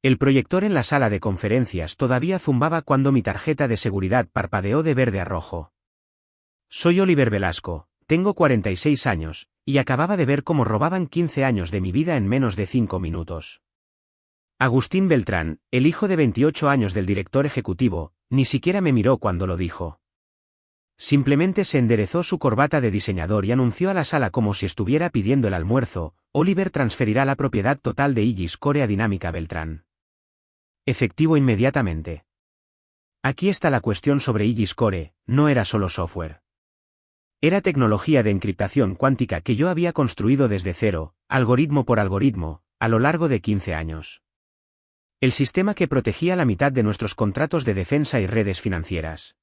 El proyector en la sala de conferencias todavía zumbaba cuando mi tarjeta de seguridad parpadeó de verde a rojo. Soy Oliver Velasco, tengo 46 años, y acababa de ver cómo robaban 15 años de mi vida en menos de 5 minutos. Agustín Beltrán, el hijo de 28 años del director ejecutivo, ni siquiera me miró cuando lo dijo. Simplemente se enderezó su corbata de diseñador y anunció a la sala como si estuviera pidiendo el almuerzo: Oliver transferirá la propiedad total de Igis Core a Dinámica Beltrán. Efectivo inmediatamente. Aquí está la cuestión sobre Igis Core, no era solo software. Era tecnología de encriptación cuántica que yo había construido desde cero, algoritmo por algoritmo, a lo largo de 15 años. El sistema que protegía la mitad de nuestros contratos de defensa y redes financieras.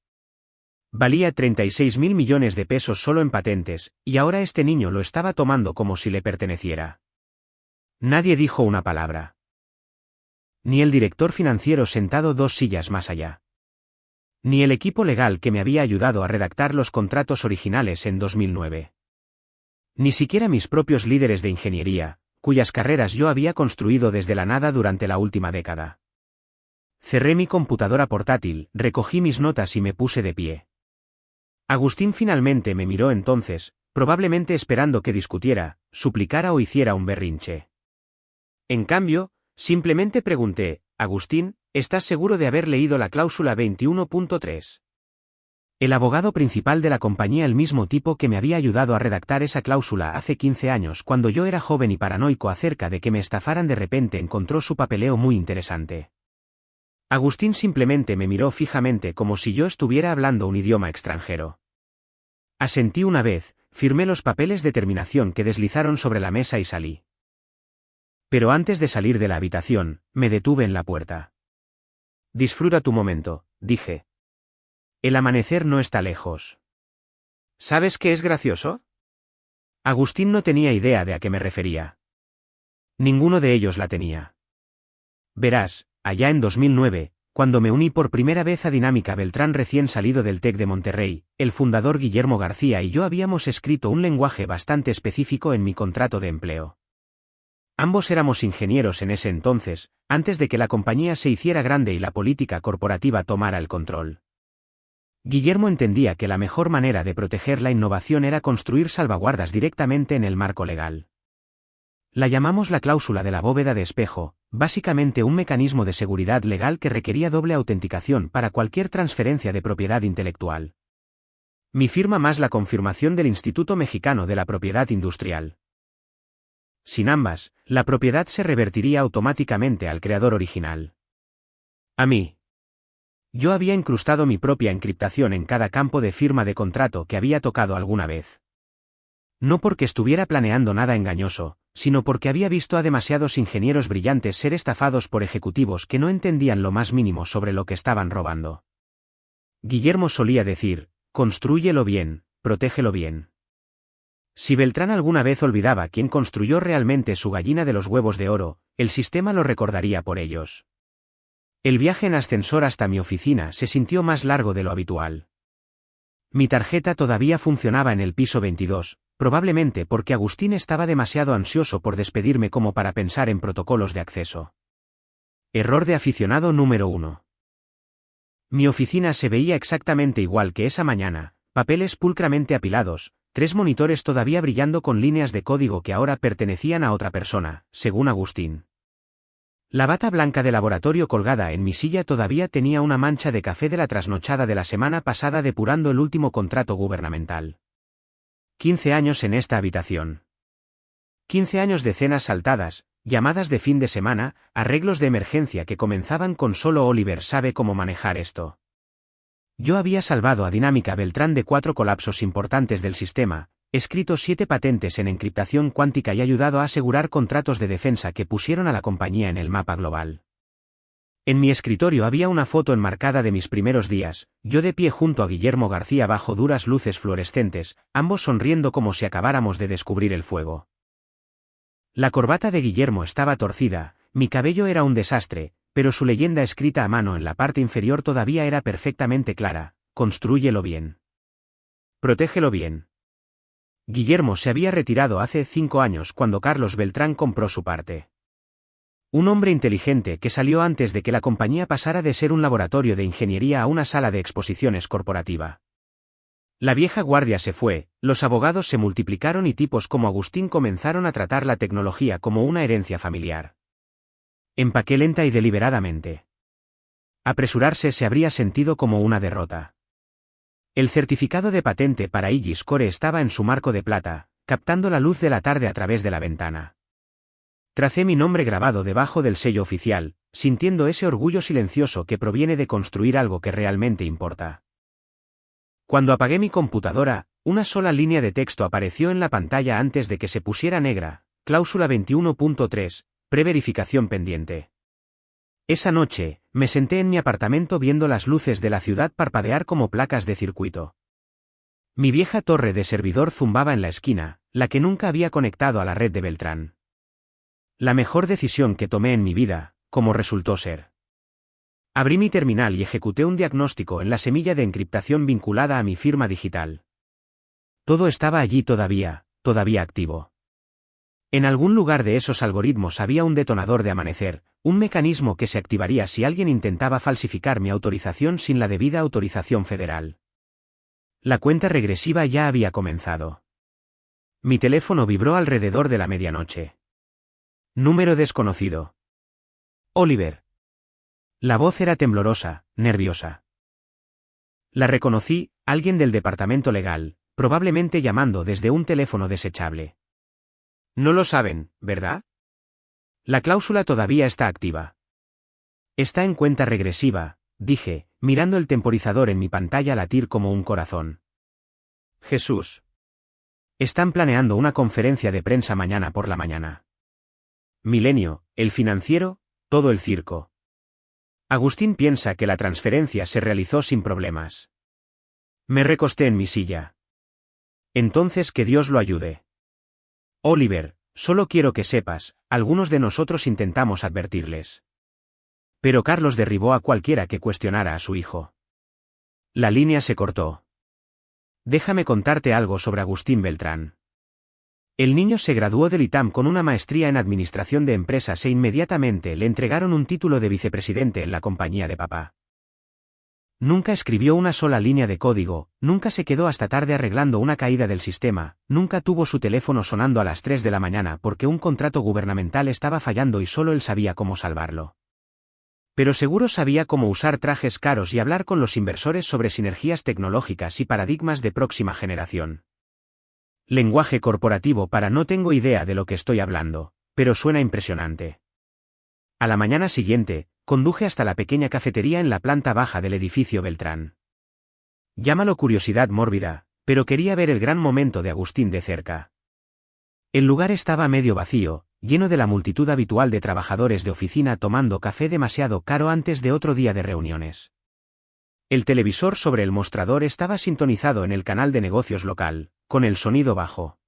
Valía 36.000 millones de pesos solo en patentes, y ahora este niño lo estaba tomando como si le perteneciera. Nadie dijo una palabra. Ni el director financiero sentado 2 sillas más allá. Ni el equipo legal que me había ayudado a redactar los contratos originales en 2009. Ni siquiera mis propios líderes de ingeniería, cuyas carreras yo había construido desde la nada durante la última década. Cerré mi computadora portátil, recogí mis notas y me puse de pie. Agustín finalmente me miró entonces, probablemente esperando que discutiera, suplicara o hiciera un berrinche. En cambio, simplemente pregunté: Agustín, ¿estás seguro de haber leído la cláusula 21.3? El abogado principal de la compañía, el mismo tipo que me había ayudado a redactar esa cláusula hace 15 años cuando yo era joven y paranoico acerca de que me estafaran, de repente encontró su papeleo muy interesante. Agustín simplemente me miró fijamente como si yo estuviera hablando un idioma extranjero. Asentí una vez, firmé los papeles de terminación que deslizaron sobre la mesa y salí. Pero antes de salir de la habitación, me detuve en la puerta. Disfruta tu momento, dije. El amanecer no está lejos. ¿Sabes qué es gracioso? Agustín no tenía idea de a qué me refería. Ninguno de ellos la tenía. Verás, allá en 2009, cuando me uní por primera vez a Dinámica Beltrán recién salido del TEC de Monterrey, el fundador Guillermo García y yo habíamos escrito un lenguaje bastante específico en mi contrato de empleo. Ambos éramos ingenieros en ese entonces, antes de que la compañía se hiciera grande y la política corporativa tomara el control. Guillermo entendía que la mejor manera de proteger la innovación era construir salvaguardas directamente en el marco legal. La llamamos la cláusula de la bóveda de espejo, básicamente un mecanismo de seguridad legal que requería doble autenticación para cualquier transferencia de propiedad intelectual. Mi firma más la confirmación del Instituto Mexicano de la Propiedad Industrial. Sin ambas, la propiedad se revertiría automáticamente al creador original. A mí. Yo había incrustado mi propia encriptación en cada campo de firma de contrato que había tocado alguna vez. No porque estuviera planeando nada engañoso, sino porque había visto a demasiados ingenieros brillantes ser estafados por ejecutivos que no entendían lo más mínimo sobre lo que estaban robando. Guillermo solía decir: constrúyelo bien, protégelo bien. Si Beltrán alguna vez olvidaba quién construyó realmente su gallina de los huevos de oro, el sistema lo recordaría por ellos. El viaje en ascensor hasta mi oficina se sintió más largo de lo habitual. Mi tarjeta todavía funcionaba en el piso 22, probablemente porque Agustín estaba demasiado ansioso por despedirme como para pensar en protocolos de acceso. Error de aficionado número 1. Mi oficina se veía exactamente igual que esa mañana, papeles pulcramente apilados, 3 monitores todavía brillando con líneas de código que ahora pertenecían a otra persona, según Agustín. La bata blanca de laboratorio colgada en mi silla todavía tenía una mancha de café de la trasnochada de la semana pasada depurando el último contrato gubernamental. 15 años en esta habitación. 15 años de cenas saltadas, llamadas de fin de semana, arreglos de emergencia que comenzaban con solo Oliver sabe cómo manejar esto. Yo había salvado a Dinámica Beltrán de 4 colapsos importantes del sistema, escrito 7 patentes en encriptación cuántica y ayudado a asegurar contratos de defensa que pusieron a la compañía en el mapa global. En mi escritorio había una foto enmarcada de mis primeros días, yo de pie junto a Guillermo García bajo duras luces fluorescentes, ambos sonriendo como si acabáramos de descubrir el fuego. La corbata de Guillermo estaba torcida, mi cabello era un desastre, pero su leyenda escrita a mano en la parte inferior todavía era perfectamente clara: constrúyelo bien. Protégelo bien. Guillermo se había retirado hace 5 años cuando Carlos Beltrán compró su parte. Un hombre inteligente que salió antes de que la compañía pasara de ser un laboratorio de ingeniería a una sala de exposiciones corporativa. La vieja guardia se fue, los abogados se multiplicaron y tipos como Agustín comenzaron a tratar la tecnología como una herencia familiar. Empaqué lenta y deliberadamente. Apresurarse se habría sentido como una derrota. El certificado de patente para Igis Core estaba en su marco de plata, captando la luz de la tarde a través de la ventana. Tracé mi nombre grabado debajo del sello oficial, sintiendo ese orgullo silencioso que proviene de construir algo que realmente importa. Cuando apagué mi computadora, una sola línea de texto apareció en la pantalla antes de que se pusiera negra: cláusula 21.3, preverificación pendiente. Esa noche, me senté en mi apartamento viendo las luces de la ciudad parpadear como placas de circuito. Mi vieja torre de servidor zumbaba en la esquina, la que nunca había conectado a la red de Beltrán. La mejor decisión que tomé en mi vida, como resultó ser. Abrí mi terminal y ejecuté un diagnóstico en la semilla de encriptación vinculada a mi firma digital. Todo estaba allí todavía activo. En algún lugar de esos algoritmos había un detonador de amanecer, un mecanismo que se activaría si alguien intentaba falsificar mi autorización sin la debida autorización federal. La cuenta regresiva ya había comenzado. Mi teléfono vibró alrededor de la medianoche. Número desconocido. Oliver. La voz era temblorosa, nerviosa. La reconocí, alguien del departamento legal, probablemente llamando desde un teléfono desechable. No lo saben, ¿verdad? La cláusula todavía está activa. Está en cuenta regresiva, dije, mirando el temporizador en mi pantalla latir como un corazón. Jesús. Están planeando una conferencia de prensa mañana por la mañana. Milenio, el financiero, todo el circo. Agustín piensa que la transferencia se realizó sin problemas. Me recosté en mi silla. Entonces que Dios lo ayude. Oliver, solo quiero que sepas, algunos de nosotros intentamos advertirles. Pero Carlos derribó a cualquiera que cuestionara a su hijo. La línea se cortó. Déjame contarte algo sobre Agustín Beltrán. El niño se graduó del ITAM con una maestría en administración de empresas e inmediatamente le entregaron un título de vicepresidente en la compañía de papá. Nunca escribió una sola línea de código, nunca se quedó hasta tarde arreglando una caída del sistema, nunca tuvo su teléfono sonando a las 3 de la mañana porque un contrato gubernamental estaba fallando y solo él sabía cómo salvarlo. Pero seguro sabía cómo usar trajes caros y hablar con los inversores sobre sinergias tecnológicas y paradigmas de próxima generación. Lenguaje corporativo para no tengo idea de lo que estoy hablando, pero suena impresionante. A la mañana siguiente, conduje hasta la pequeña cafetería en la planta baja del edificio Beltrán. Llámalo curiosidad mórbida, pero quería ver el gran momento de Agustín de cerca. El lugar estaba medio vacío, lleno de la multitud habitual de trabajadores de oficina tomando café demasiado caro antes de otro día de reuniones. El televisor sobre el mostrador estaba sintonizado en el canal de negocios local, con el sonido bajo.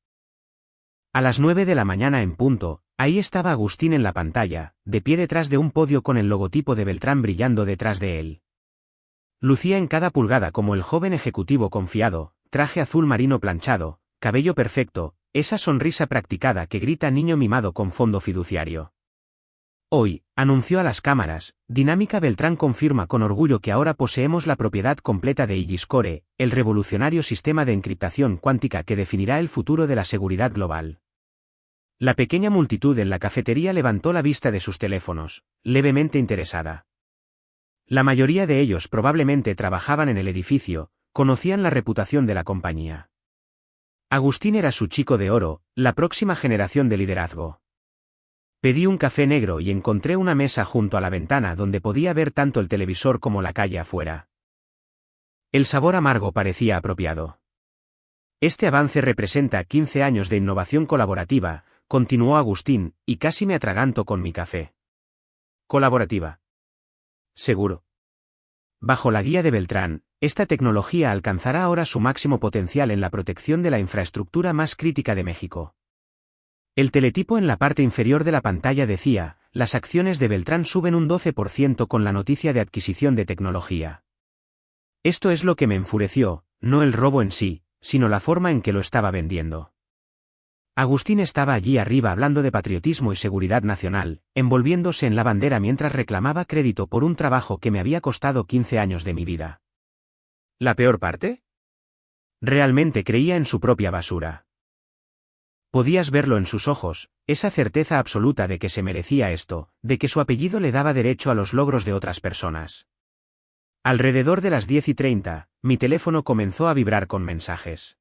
A las 9 de la mañana en punto, ahí estaba Agustín en la pantalla, de pie detrás de un podio con el logotipo de Beltrán brillando detrás de él. Lucía en cada pulgada como el joven ejecutivo confiado, traje azul marino planchado, cabello perfecto, esa sonrisa practicada que grita niño mimado con fondo fiduciario. Hoy, anunció a las cámaras, Dinámica Beltrán confirma con orgullo que ahora poseemos la propiedad completa de Igis Core, el revolucionario sistema de encriptación cuántica que definirá el futuro de la seguridad global. La pequeña multitud en la cafetería levantó la vista de sus teléfonos, levemente interesada. La mayoría de ellos probablemente trabajaban en el edificio, conocían la reputación de la compañía. Agustín era su chico de oro, la próxima generación de liderazgo. Pedí un café negro y encontré una mesa junto a la ventana donde podía ver tanto el televisor como la calle afuera. El sabor amargo parecía apropiado. Este avance representa 15 años de innovación colaborativa, continuó Agustín, y casi me atraganto con mi café. Colaborativa. Seguro. Bajo la guía de Beltrán, esta tecnología alcanzará ahora su máximo potencial en la protección de la infraestructura más crítica de México. El teletipo en la parte inferior de la pantalla decía, las acciones de Beltrán suben un 12% con la noticia de adquisición de tecnología. Esto es lo que me enfureció, no el robo en sí, sino la forma en que lo estaba vendiendo. Agustín estaba allí arriba hablando de patriotismo y seguridad nacional, envolviéndose en la bandera mientras reclamaba crédito por un trabajo que me había costado 15 años de mi vida. ¿La peor parte? Realmente creía en su propia basura. Podías verlo en sus ojos, esa certeza absoluta de que se merecía esto, de que su apellido le daba derecho a los logros de otras personas. Alrededor de las 10:30, mi teléfono comenzó a vibrar con mensajes.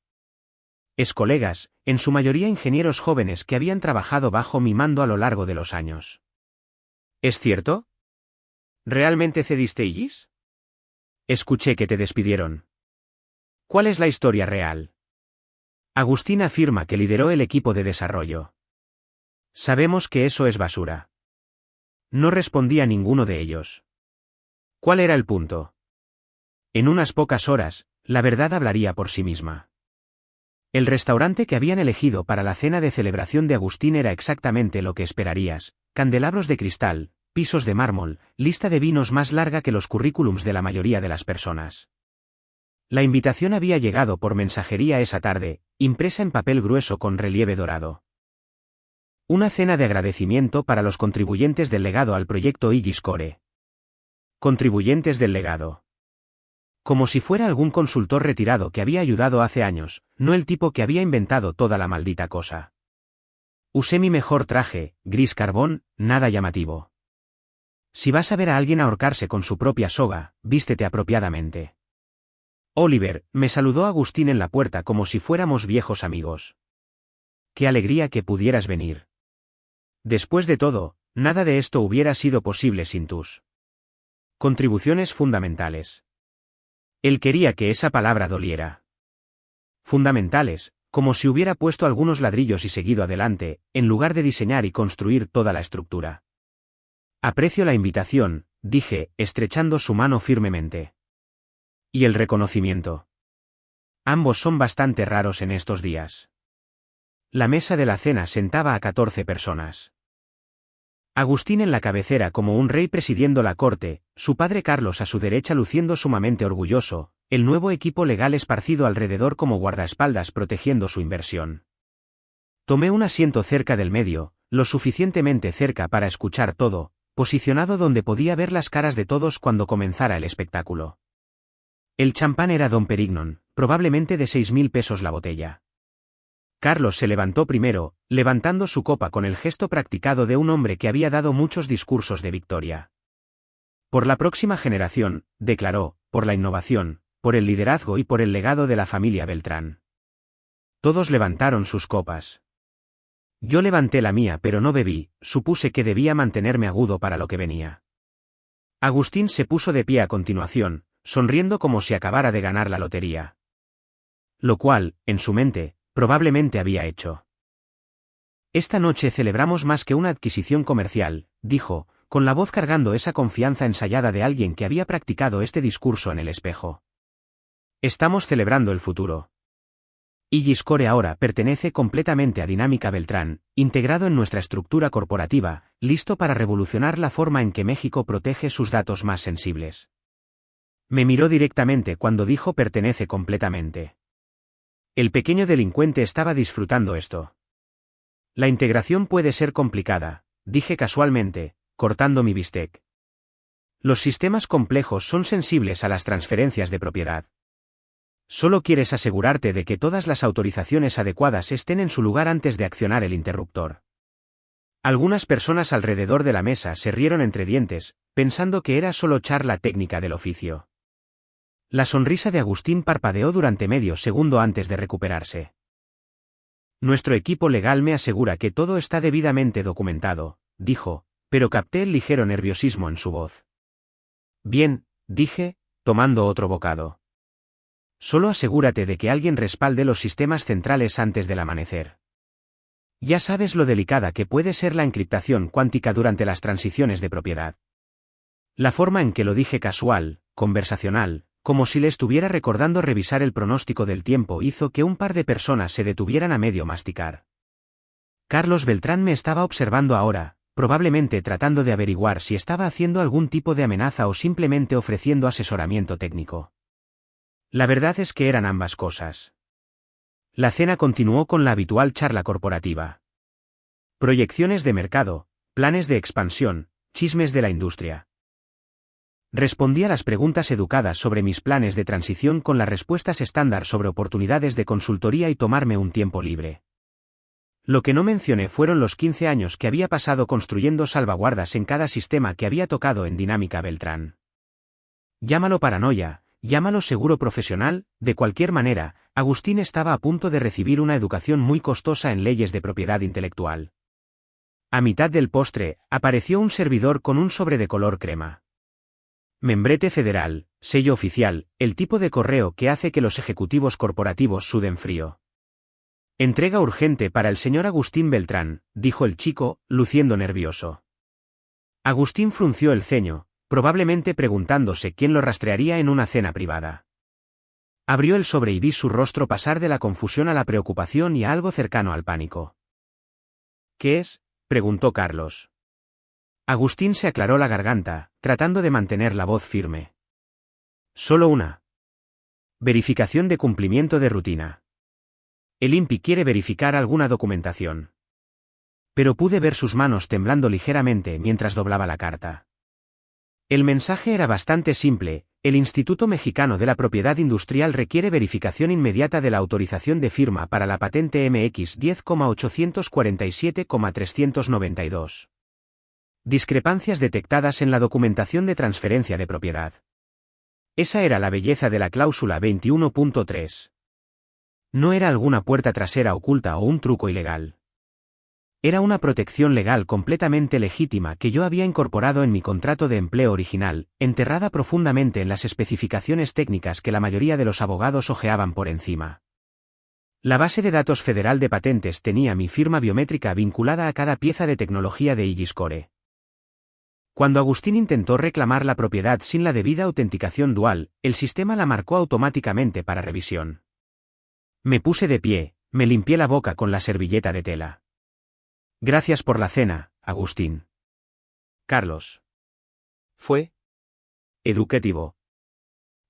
Colegas, en su mayoría ingenieros jóvenes que habían trabajado bajo mi mando a lo largo de los años. ¿Es cierto? ¿Realmente cediste Illis? Escuché que te despidieron. ¿Cuál es la historia real? Agustín afirma que lideró el equipo de desarrollo. Sabemos que eso es basura. No respondía ninguno de ellos. ¿Cuál era el punto? En unas pocas horas, la verdad hablaría por sí misma. El restaurante que habían elegido para la cena de celebración de Agustín era exactamente lo que esperarías: candelabros de cristal, pisos de mármol, lista de vinos más larga que los currículums de la mayoría de las personas. La invitación había llegado por mensajería esa tarde, impresa en papel grueso con relieve dorado. Una cena de agradecimiento para los contribuyentes del legado al proyecto Illis Core. Contribuyentes del legado. Como si fuera algún consultor retirado que había ayudado hace años, no el tipo que había inventado toda la maldita cosa. Usé mi mejor traje, gris carbón, nada llamativo. Si vas a ver a alguien ahorcarse con su propia soga, vístete apropiadamente. Oliver, me saludó Agustín en la puerta como si fuéramos viejos amigos. Qué alegría que pudieras venir. Después de todo, nada de esto hubiera sido posible sin tus contribuciones fundamentales. Él quería que esa palabra doliera. Fundamentales, como si hubiera puesto algunos ladrillos y seguido adelante, en lugar de diseñar y construir toda la estructura. Aprecio la invitación, dije, estrechando su mano firmemente. Y el reconocimiento. Ambos son bastante raros en estos días. La mesa de la cena sentaba a 14 personas. Agustín en la cabecera como un rey presidiendo la corte, su padre Carlos a su derecha luciendo sumamente orgulloso, el nuevo equipo legal esparcido alrededor como guardaespaldas protegiendo su inversión. Tomé un asiento cerca del medio, lo suficientemente cerca para escuchar todo, posicionado donde podía ver las caras de todos cuando comenzara el espectáculo. El champán era Dom Perignon, probablemente de 6.000 pesos la botella. Carlos se levantó primero, levantando su copa con el gesto practicado de un hombre que había dado muchos discursos de victoria. Por la próxima generación, declaró, por la innovación, por el liderazgo y por el legado de la familia Beltrán. Todos levantaron sus copas. Yo levanté la mía pero no bebí, supuse que debía mantenerme agudo para lo que venía. Agustín se puso de pie a continuación, sonriendo como si acabara de ganar la lotería. Lo cual, en su mente, probablemente había hecho. Esta noche celebramos más que una adquisición comercial, dijo, con la voz cargando esa confianza ensayada de alguien que había practicado este discurso en el espejo. Estamos celebrando el futuro. Illis Core ahora pertenece completamente a Dinámica Beltrán, integrado en nuestra estructura corporativa, listo para revolucionar la forma en que México protege sus datos más sensibles. Me miró directamente cuando dijo pertenece completamente. El pequeño delincuente estaba disfrutando esto. La integración puede ser complicada, dije casualmente, cortando mi bistec. Los sistemas complejos son sensibles a las transferencias de propiedad. Solo quieres asegurarte de que todas las autorizaciones adecuadas estén en su lugar antes de accionar el interruptor. Algunas personas alrededor de la mesa se rieron entre dientes, pensando que era solo charla técnica del oficio. La sonrisa de Agustín parpadeó durante medio segundo antes de recuperarse. Nuestro equipo legal me asegura que todo está debidamente documentado, dijo, pero capté el ligero nerviosismo en su voz. Bien, dije, tomando otro bocado. Solo asegúrate de que alguien respalde los sistemas centrales antes del amanecer. Ya sabes lo delicada que puede ser la encriptación cuántica durante las transiciones de propiedad. La forma en que lo dije casual, conversacional, como si le estuviera recordando revisar el pronóstico del tiempo hizo que un par de personas se detuvieran a medio masticar. Carlos Beltrán me estaba observando ahora, probablemente tratando de averiguar si estaba haciendo algún tipo de amenaza o simplemente ofreciendo asesoramiento técnico. La verdad es que eran ambas cosas. La cena continuó con la habitual charla corporativa. Proyecciones de mercado, planes de expansión, chismes de la industria. Respondí a las preguntas educadas sobre mis planes de transición con las respuestas estándar sobre oportunidades de consultoría y tomarme un tiempo libre. Lo que no mencioné fueron los 15 años que había pasado construyendo salvaguardas en cada sistema que había tocado en Dinámica Beltrán. Llámalo paranoia, llámalo seguro profesional, de cualquier manera, Agustín estaba a punto de recibir una educación muy costosa en leyes de propiedad intelectual. A mitad del postre, apareció un servidor con un sobre de color crema. Membrete federal, sello oficial, el tipo de correo que hace que los ejecutivos corporativos suden frío. Entrega urgente para el señor Agustín Beltrán, dijo el chico, luciendo nervioso. Agustín frunció el ceño, probablemente preguntándose quién lo rastrearía en una cena privada. Abrió el sobre y vi su rostro pasar de la confusión a la preocupación y a algo cercano al pánico. ¿Qué es?, preguntó Carlos. Agustín se aclaró la garganta, tratando de mantener la voz firme. Solo una. Verificación de cumplimiento de rutina. El INPI quiere verificar alguna documentación. Pero pude ver sus manos temblando ligeramente mientras doblaba la carta. El mensaje era bastante simple: el Instituto Mexicano de la Propiedad Industrial requiere verificación inmediata de la autorización de firma para la patente MX 10,847,392. Discrepancias detectadas en la documentación de transferencia de propiedad. Esa era la belleza de la cláusula 21.3. No era alguna puerta trasera oculta o un truco ilegal. Era una protección legal completamente legítima que yo había incorporado en mi contrato de empleo original, enterrada profundamente en las especificaciones técnicas que la mayoría de los abogados ojeaban por encima. La base de datos federal de patentes tenía mi firma biométrica vinculada a cada pieza de tecnología de IGISCORE. Cuando Agustín intentó reclamar la propiedad sin la debida autenticación dual, el sistema la marcó automáticamente para revisión. Me puse de pie, me limpié la boca con la servilleta de tela. Gracias por la cena, Agustín. Carlos. Fue educativo.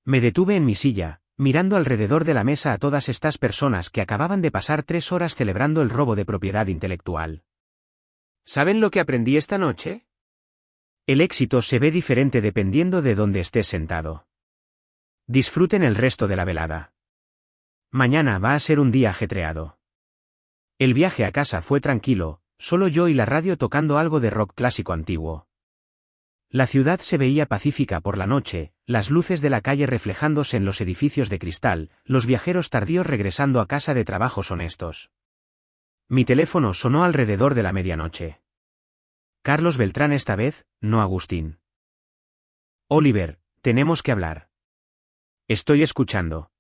Me detuve en mi silla, mirando alrededor de la mesa a todas estas personas que acababan de pasar 3 horas celebrando el robo de propiedad intelectual. ¿Saben lo que aprendí esta noche? El éxito se ve diferente dependiendo de dónde estés sentado. Disfruten el resto de la velada. Mañana va a ser un día ajetreado. El viaje a casa fue tranquilo, solo yo y la radio tocando algo de rock clásico antiguo. La ciudad se veía pacífica por la noche, las luces de la calle reflejándose en los edificios de cristal, los viajeros tardíos regresando a casa de trabajos honestos. Mi teléfono sonó alrededor de la medianoche. Carlos Beltrán esta vez, no Agustín. Oliver, tenemos que hablar. Estoy escuchando.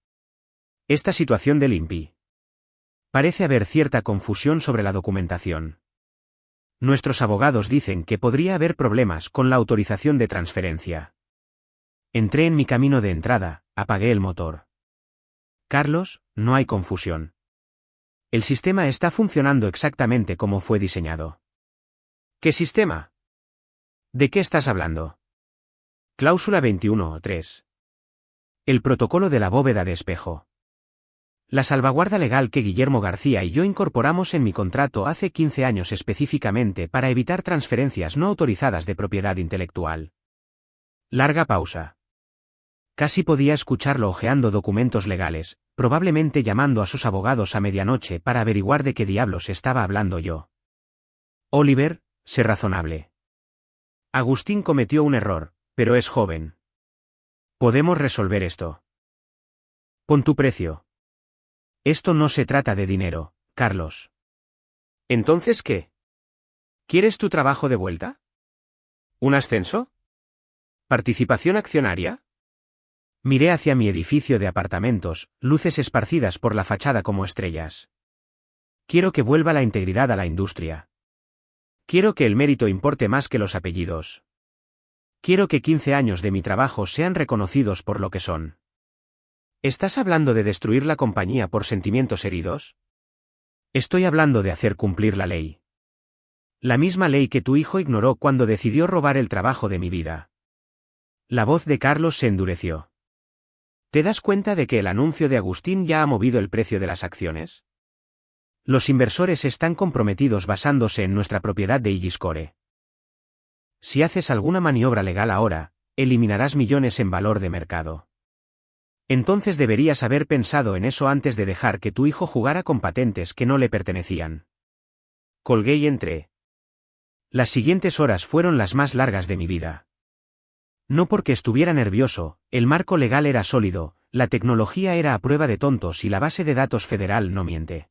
Esta situación del INPI. Parece haber cierta confusión sobre la documentación. Nuestros abogados dicen que podría haber problemas con la autorización de transferencia. Entré en mi camino de entrada, apagué el motor. Carlos, no hay confusión. El sistema está funcionando exactamente como fue diseñado. ¿Qué sistema? ¿De qué estás hablando? Cláusula 21.3. El protocolo de la bóveda de espejo. La salvaguarda legal que Guillermo García y yo incorporamos en mi contrato hace 15 años específicamente para evitar transferencias no autorizadas de propiedad intelectual. Larga pausa. Casi podía escucharlo hojeando documentos legales, probablemente llamando a sus abogados a medianoche para averiguar de qué diablos estaba hablando yo. Oliver, sé razonable. Agustín cometió un error, pero es joven. Podemos resolver esto. Pon tu precio. Esto no se trata de dinero, Carlos. ¿Entonces qué? ¿Quieres tu trabajo de vuelta? ¿Un ascenso? ¿Participación accionaria? Miré hacia mi edificio de apartamentos, luces esparcidas por la fachada como estrellas. Quiero que vuelva la integridad a la industria. Quiero que el mérito importe más que los apellidos. Quiero que 15 años de mi trabajo sean reconocidos por lo que son. ¿Estás hablando de destruir la compañía por sentimientos heridos? Estoy hablando de hacer cumplir la ley. La misma ley que tu hijo ignoró cuando decidió robar el trabajo de mi vida. La voz de Carlos se endureció. ¿Te das cuenta de que el anuncio de Agustín ya ha movido el precio de las acciones? Los inversores están comprometidos basándose en nuestra propiedad de Ilgiscore. Si haces alguna maniobra legal ahora, eliminarás millones en valor de mercado. Entonces deberías haber pensado en eso antes de dejar que tu hijo jugara con patentes que no le pertenecían. Colgué y entré. Las siguientes horas fueron las más largas de mi vida. No porque estuviera nervioso, el marco legal era sólido, la tecnología era a prueba de tontos y la base de datos federal no miente.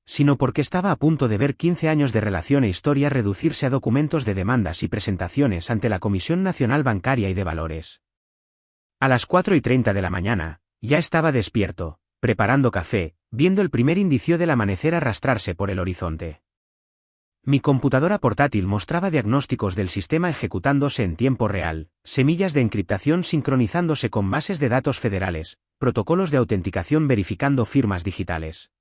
Sino porque estaba a punto de ver 15 años de relación e historia reducirse a documentos de demandas y presentaciones ante la Comisión Nacional Bancaria y de Valores. A las 4:30 de la mañana, ya estaba despierto, preparando café, viendo el primer indicio del amanecer arrastrarse por el horizonte. Mi computadora portátil mostraba diagnósticos del sistema ejecutándose en tiempo real, semillas de encriptación sincronizándose con bases de datos federales, protocolos de autenticación verificando firmas digitales.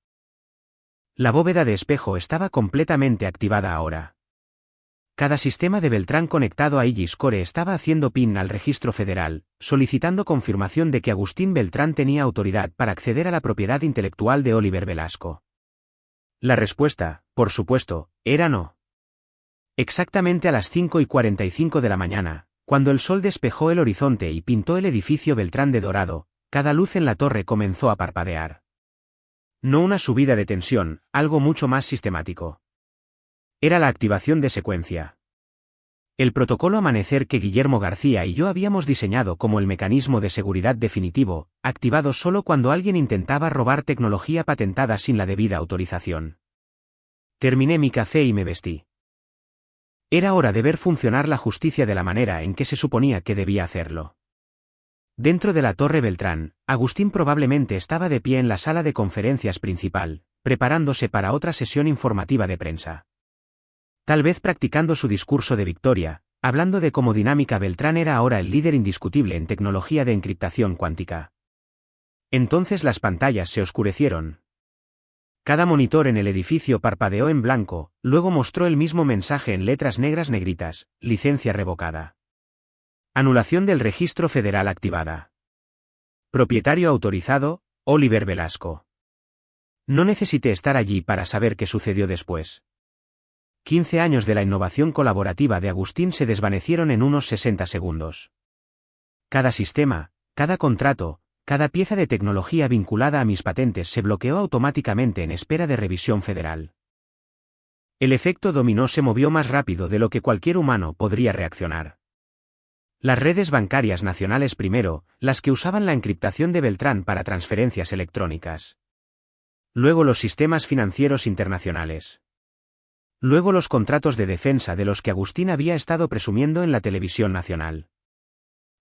La bóveda de espejo estaba completamente activada ahora. Cada sistema de Beltrán conectado a Ilgiscore estaba haciendo PIN al registro federal, solicitando confirmación de que Agustín Beltrán tenía autoridad para acceder a la propiedad intelectual de Oliver Velasco. La respuesta, por supuesto, era no. Exactamente a las 5:45 de la mañana, cuando el sol despejó el horizonte y pintó el edificio Beltrán de dorado, cada luz en la torre comenzó a parpadear. No una subida de tensión, algo mucho más sistemático. Era la activación de secuencia. El protocolo Amanecer que Guillermo García y yo habíamos diseñado como el mecanismo de seguridad definitivo, activado solo cuando alguien intentaba robar tecnología patentada sin la debida autorización. Terminé mi café y me vestí. Era hora de ver funcionar la justicia de la manera en que se suponía que debía hacerlo. Dentro de la Torre Beltrán, Agustín probablemente estaba de pie en la sala de conferencias principal, preparándose para otra sesión informativa de prensa. Tal vez practicando su discurso de victoria, hablando de cómo Dinámica Beltrán era ahora el líder indiscutible en tecnología de encriptación cuántica. Entonces las pantallas se oscurecieron. Cada monitor en el edificio parpadeó en blanco, luego mostró el mismo mensaje en letras negras negritas: licencia revocada. Anulación del registro federal activada. Propietario autorizado, Oliver Velasco. No necesité estar allí para saber qué sucedió después. 15 años de la innovación colaborativa de Agustín se desvanecieron en unos 60 segundos. Cada sistema, cada contrato, cada pieza de tecnología vinculada a mis patentes se bloqueó automáticamente en espera de revisión federal. El efecto dominó se movió más rápido de lo que cualquier humano podría reaccionar. Las redes bancarias nacionales primero, las que usaban la encriptación de Beltrán para transferencias electrónicas. Luego los sistemas financieros internacionales. Luego los contratos de defensa de los que Agustín había estado presumiendo en la televisión nacional.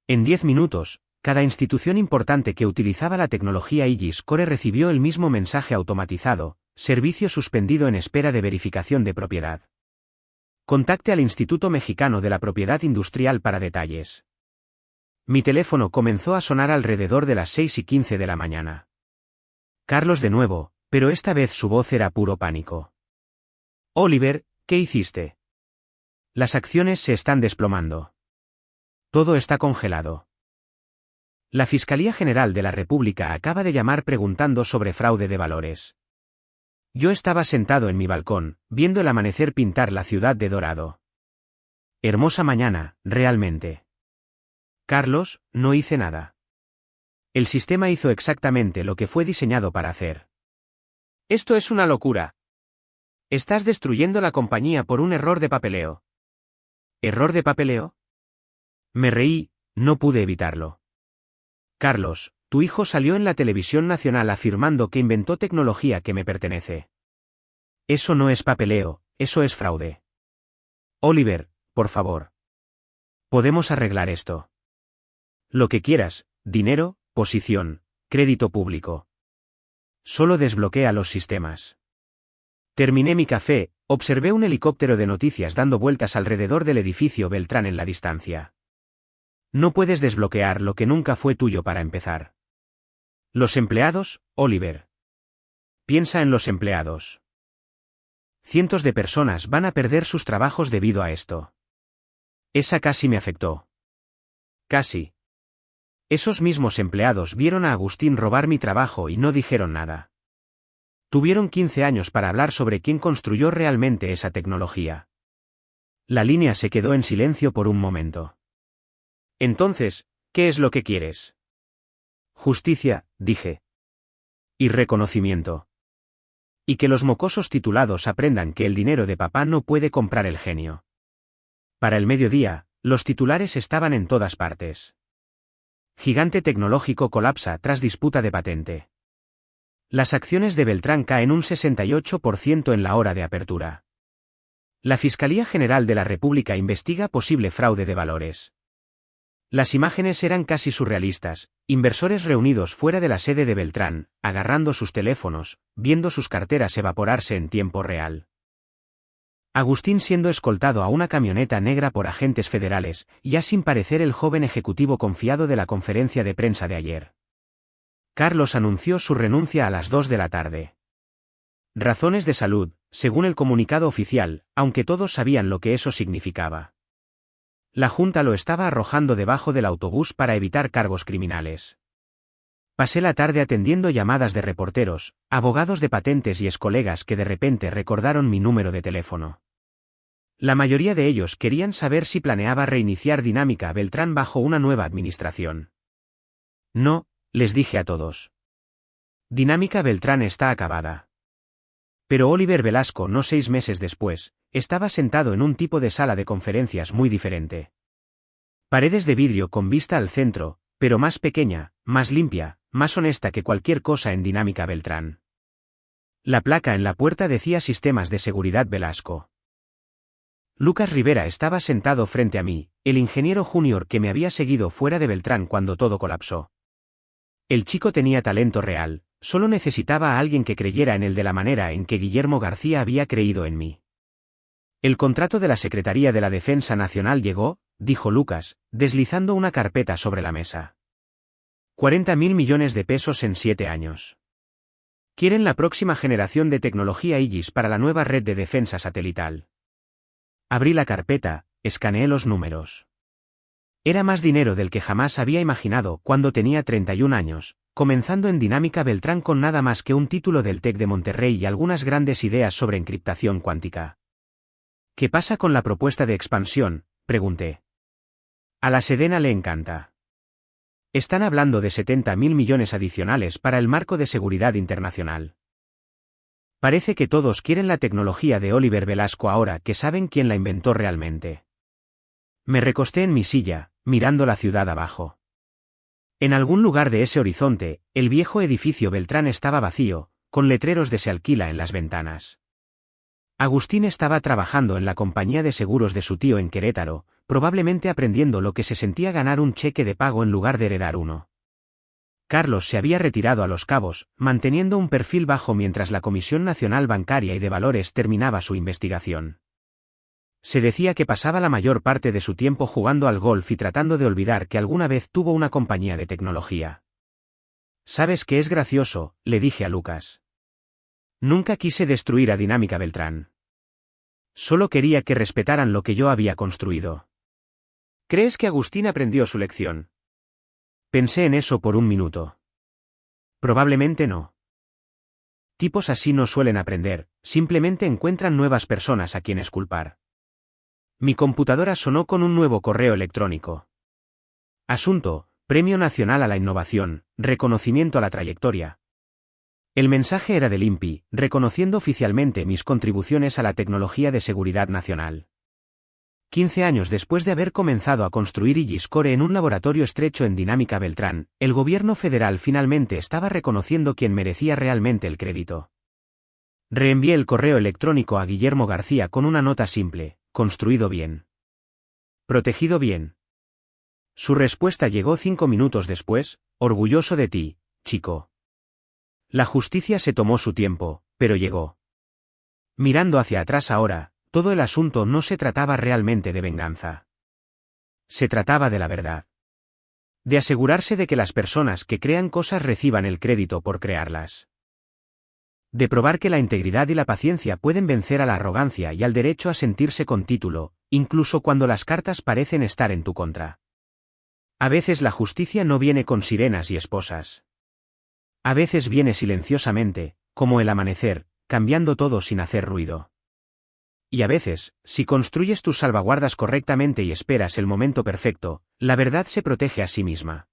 En 10 minutos, cada institución importante que utilizaba la tecnología Ilgiscore recibió el mismo mensaje automatizado: servicio suspendido en espera de verificación de propiedad. Contacte al Instituto Mexicano de la Propiedad Industrial para detalles. Mi teléfono comenzó a sonar alrededor de las 6:15 de la mañana. Carlos de nuevo, pero esta vez su voz era puro pánico. Oliver, ¿qué hiciste? Las acciones se están desplomando. Todo está congelado. La Fiscalía General de la República acaba de llamar preguntando sobre fraude de valores. Yo estaba sentado en mi balcón, viendo el amanecer pintar la ciudad de dorado. Hermosa mañana, realmente. Carlos, no hice nada. El sistema hizo exactamente lo que fue diseñado para hacer. Esto es una locura. Estás destruyendo la compañía por un error de papeleo. ¿Error de papeleo? Me reí, no pude evitarlo. Carlos, tu hijo salió en la televisión nacional afirmando que inventó tecnología que me pertenece. Eso no es papeleo, eso es fraude. Oliver, por favor. Podemos arreglar esto. Lo que quieras, dinero, posición, crédito público. Solo desbloquea los sistemas. Terminé mi café, observé un helicóptero de noticias dando vueltas alrededor del edificio Beltrán en la distancia. No puedes desbloquear lo que nunca fue tuyo para empezar. Los empleados, Oliver. Piensa en los empleados. Cientos de personas van a perder sus trabajos debido a esto. Esa casi me afectó. Casi. Esos mismos empleados vieron a Agustín robar mi trabajo y no dijeron nada. Tuvieron 15 años para hablar sobre quién construyó realmente esa tecnología. La línea se quedó en silencio por un momento. Entonces, ¿qué es lo que quieres? Justicia, dije. Y reconocimiento. Y que los mocosos titulados aprendan que el dinero de papá no puede comprar el genio. Para el mediodía, los titulares estaban en todas partes. Gigante tecnológico colapsa tras disputa de patente. Las acciones de Beltrán caen un 68% en la hora de apertura. La Fiscalía General de la República investiga posible fraude de valores. Las imágenes eran casi surrealistas, inversores reunidos fuera de la sede de Beltrán, agarrando sus teléfonos, viendo sus carteras evaporarse en tiempo real. Agustín siendo escoltado a una camioneta negra por agentes federales, ya sin parecer el joven ejecutivo confiado de la conferencia de prensa de ayer. Carlos anunció su renuncia a las 2 de la tarde. Razones de salud, según el comunicado oficial, aunque todos sabían lo que eso significaba. La Junta lo estaba arrojando debajo del autobús para evitar cargos criminales. Pasé la tarde atendiendo llamadas de reporteros, abogados de patentes y excolegas que de repente recordaron mi número de teléfono. La mayoría de ellos querían saber si planeaba reiniciar Dinámica Beltrán bajo una nueva administración. No, les dije a todos. Dinámica Beltrán está acabada. Pero Oliver Velasco, no 6 meses después, estaba sentado en un tipo de sala de conferencias muy diferente. Paredes de vidrio con vista al centro, pero más pequeña, más limpia, más honesta que cualquier cosa en Dinámica Beltrán. La placa en la puerta decía Sistemas de Seguridad Velasco. Lucas Rivera estaba sentado frente a mí, el ingeniero junior que me había seguido fuera de Beltrán cuando todo colapsó. El chico tenía talento real, solo necesitaba a alguien que creyera en él de la manera en que Guillermo García había creído en mí. El contrato de la Secretaría de la Defensa Nacional llegó, dijo Lucas, deslizando una carpeta sobre la mesa. 40.000 millones de pesos en 7 años. Quieren la próxima generación de tecnología Aegis para la nueva red de defensa satelital. Abrí la carpeta, escaneé los números. Era más dinero del que jamás había imaginado cuando tenía 31 años, comenzando en Dinámica Beltrán con nada más que un título del TEC de Monterrey y algunas grandes ideas sobre encriptación cuántica. ¿Qué pasa con la propuesta de expansión?, pregunté. A la Sedena le encanta. Están hablando de 70.000 millones adicionales para el marco de seguridad internacional. Parece que todos quieren la tecnología de Oliver Velasco ahora que saben quién la inventó realmente. Me recosté en mi silla, mirando la ciudad abajo. En algún lugar de ese horizonte, el viejo edificio Beltrán estaba vacío, con letreros de se alquila en las ventanas. Agustín estaba trabajando en la compañía de seguros de su tío en Querétaro, probablemente aprendiendo lo que se sentía ganar un cheque de pago en lugar de heredar uno. Carlos se había retirado a Los Cabos, manteniendo un perfil bajo mientras la Comisión Nacional Bancaria y de Valores terminaba su investigación. Se decía que pasaba la mayor parte de su tiempo jugando al golf y tratando de olvidar que alguna vez tuvo una compañía de tecnología. ¿Sabes qué es gracioso?, le dije a Lucas. Nunca quise destruir a Dinámica Beltrán. Solo quería que respetaran lo que yo había construido. ¿Crees que Agustín aprendió su lección? Pensé en eso por un minuto. Probablemente no. Tipos así no suelen aprender, simplemente encuentran nuevas personas a quienes culpar. Mi computadora sonó con un nuevo correo electrónico. Asunto: Premio Nacional a la Innovación, reconocimiento a la trayectoria. El mensaje era del INPI, reconociendo oficialmente mis contribuciones a la tecnología de seguridad nacional. 15 años después de haber comenzado a construir Aegis Core en un laboratorio estrecho en Dinámica Beltrán, el gobierno federal finalmente estaba reconociendo quién merecía realmente el crédito. Reenvié el correo electrónico a Guillermo García con una nota simple: construido bien. Protegido bien. Su respuesta llegó 5 minutos después: orgulloso de ti, chico. La justicia se tomó su tiempo, pero llegó. Mirando hacia atrás ahora, todo el asunto no se trataba realmente de venganza. Se trataba de la verdad. De asegurarse de que las personas que crean cosas reciban el crédito por crearlas. De probar que la integridad y la paciencia pueden vencer a la arrogancia y al derecho a sentirse con título, incluso cuando las cartas parecen estar en tu contra. A veces la justicia no viene con sirenas y esposas. A veces viene silenciosamente, como el amanecer, cambiando todo sin hacer ruido. Y a veces, si construyes tus salvaguardas correctamente y esperas el momento perfecto, la verdad se protege a sí misma.